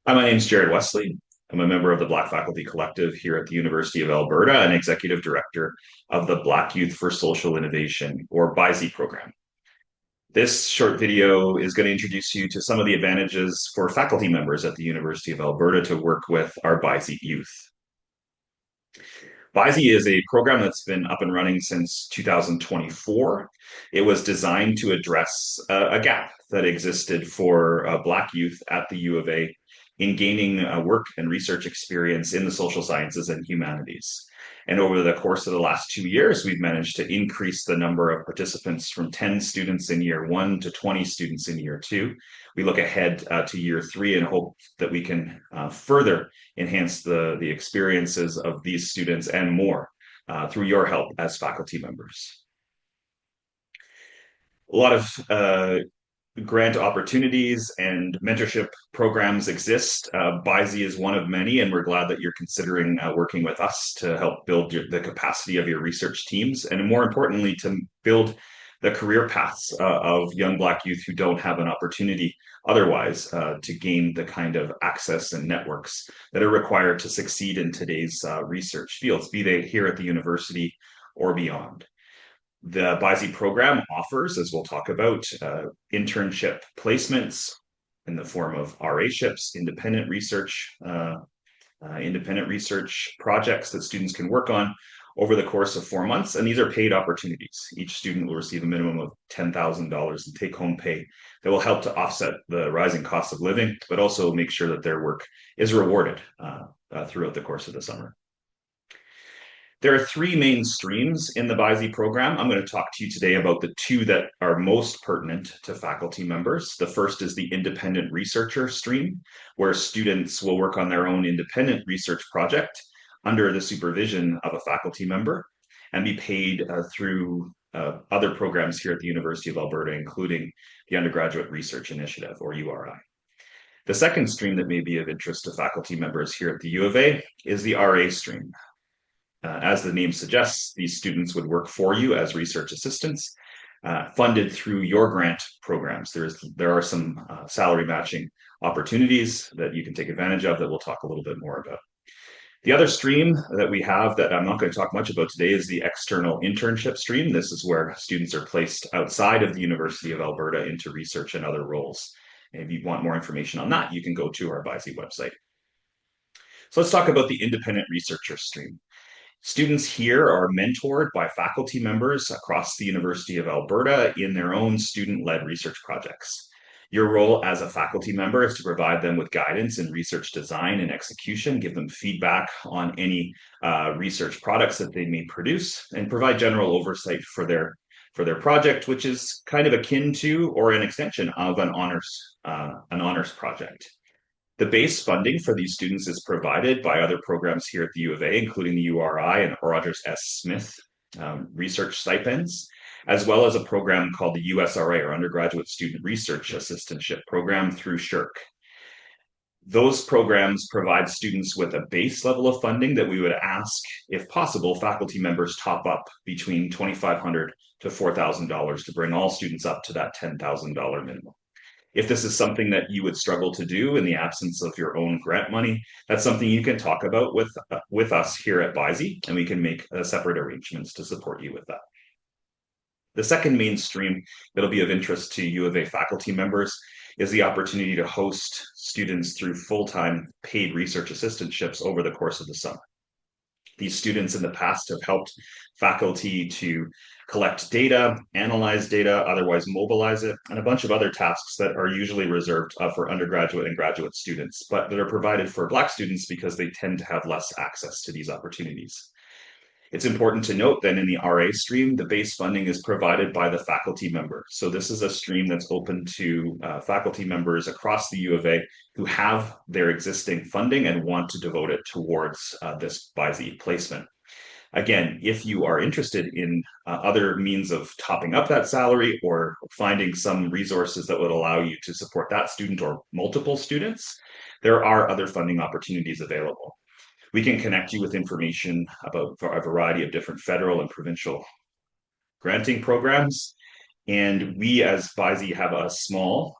Hi, my name is Jared Wesley. I'm a member of the Black Faculty Collective here at the University of Alberta and Executive Director of the Black Youth for Social Innovation, or BYSI program. This short video is going to introduce you to some of the advantages for faculty members at the University of Alberta to work with our BYSI youth. BYSI is a program that's been up and running since 2024. It was designed to address a gap that existed for Black youth at the U of A in gaining work and research experience in the social sciences and humanities. And over the course of the last 2 years, we've managed to increase the number of participants from 10 students in year one to 20 students in year two. We look ahead to year three and hope that we can further enhance the experiences of these students and more through your help as faculty members. A lot of grant opportunities and mentorship programs exist. BYSI is one of many, and we're glad that you're considering working with us to help build the capacity of your research teams, and more importantly, to build the career paths of young Black youth who don't have an opportunity otherwise to gain the kind of access and networks that are required to succeed in today's research fields, be they here at the university or beyond. The BYSI program offers, as we'll talk about, internship placements in the form of RA-ships, independent research projects that students can work on over the course of 4 months. And these are paid opportunities. Each student will receive a minimum of $10,000 in take-home pay that will help to offset the rising cost of living, but also make sure that their work is rewarded throughout the course of the summer. There are three main streams in the BYSI program. I'm going to talk to you today about the two that are most pertinent to faculty members. The first is the independent researcher stream, where students will work on their own independent research project under the supervision of a faculty member and be paid through other programs here at the University of Alberta, including the Undergraduate Research Initiative, or URI. The second stream that may be of interest to faculty members here at the U of A is the RA stream. As the name suggests, these students would work for you as research assistants, funded through your grant programs. There are some salary matching opportunities that you can take advantage of that we'll talk a little bit more about. The other stream that we have that I'm not going to talk much about today is the external internship stream. This is where students are placed outside of the University of Alberta into research and other roles. And if you want more information on that, you can go to our BYSI website. So let's talk about the independent researcher stream. Students here are mentored by faculty members across the University of Alberta in their own student-led research projects. Your role as a faculty member is to provide them with guidance in research design and execution, give them feedback on any research products that they may produce, and provide general oversight for their project, which is kind of akin to or an extension of an honors project. The base funding for these students is provided by other programs here at the U of A, including the URI and Rogers S. Smith research stipends, as well as a program called the USRA, or Undergraduate Student Research Assistantship Program through SSHRC. Those programs provide students with a base level of funding that we would ask, if possible, faculty members top up between $2,500 to $4,000 to bring all students up to that $10,000 minimum. If this is something that you would struggle to do in the absence of your own grant money, that's something you can talk about with us here at BYSI, and we can make separate arrangements to support you with that. The second mainstream that'll be of interest to U of A faculty members is the opportunity to host students through full-time paid research assistantships over the course of the summer. These students in the past have helped faculty to collect data, analyze data, otherwise mobilize it, and a bunch of other tasks that are usually reserved for undergraduate and graduate students, but that are provided for Black students because they tend to have less access to these opportunities. It's important to note that in the RA stream, the base funding is provided by the faculty member. So this is a stream that's open to faculty members across the U of A who have their existing funding and want to devote it towards this BYSI placement. Again, if you are interested in other means of topping up that salary or finding some resources that would allow you to support that student or multiple students, there are other funding opportunities available. We can connect you with information about a variety of different federal and provincial granting programs. And we as BYSI have a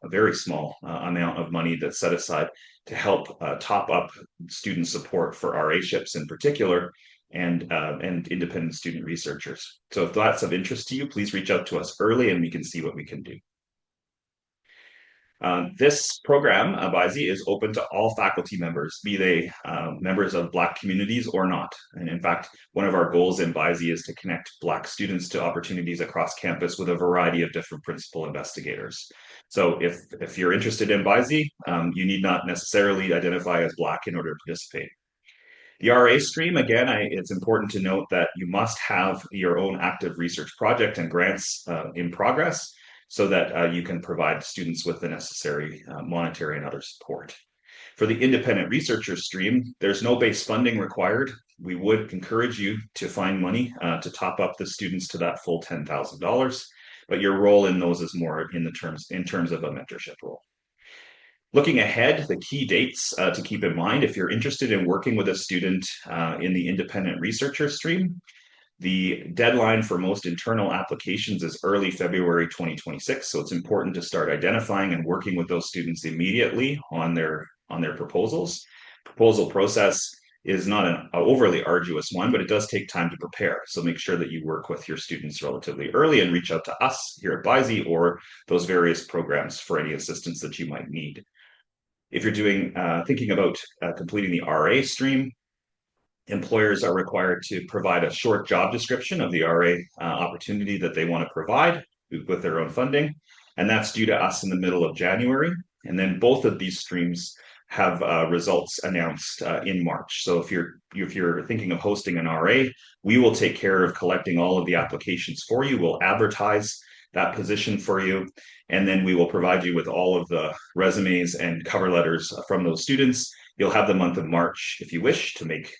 very small amount of money that's set aside to help top up student support for RA-ships in particular and independent student researchers. So if that's of interest to you, please reach out to us early and we can see what we can do. This program, BYSI, is open to all faculty members, be they members of Black communities or not. And in fact, one of our goals in BYSI is to connect Black students to opportunities across campus with a variety of different principal investigators. So if you're interested in BYSI, you need not necessarily identify as Black in order to participate. The RA stream, again, it's important to note that you must have your own active research project and grants in progress so that you can provide students with the necessary monetary and other support. For the independent researcher stream, there's no base funding required. We would encourage you to find money to top up the students to that full $10,000, but your role in those is more in terms of a mentorship role. Looking ahead, the key dates to keep in mind if you're interested in working with a student in the independent researcher stream, the deadline for most internal applications is early February 2026. So it's important to start identifying and working with those students immediately on their proposals. Proposal process is not an overly arduous one, but it does take time to prepare. So make sure that you work with your students relatively early and reach out to us here at BYSI or those various programs for any assistance that you might need. If you're thinking about completing the RA stream, employers are required to provide a short job description of the RA opportunity that they want to provide with their own funding. And that's due to us in the middle of January. And then both of these streams have results announced in March. So if you're thinking of hosting an RA, we will take care of collecting all of the applications for you. We'll advertise that position for you. And then we will provide you with all of the resumes and cover letters from those students. You'll have the month of March, if you wish, to make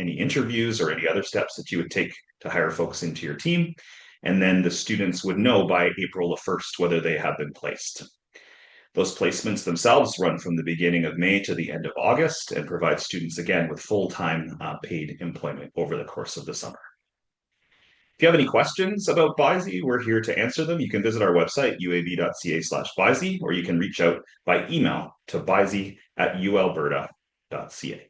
any interviews or any other steps that you would take to hire folks into your team. And then the students would know by April the 1st whether they have been placed. Those placements themselves run from the beginning of May to the end of August and provide students, again, with full-time paid employment over the course of the summer. If you have any questions about BYSI, we're here to answer them. You can visit our website, uab.ca/BYSI, or you can reach out by email to bysy@ualberta.ca.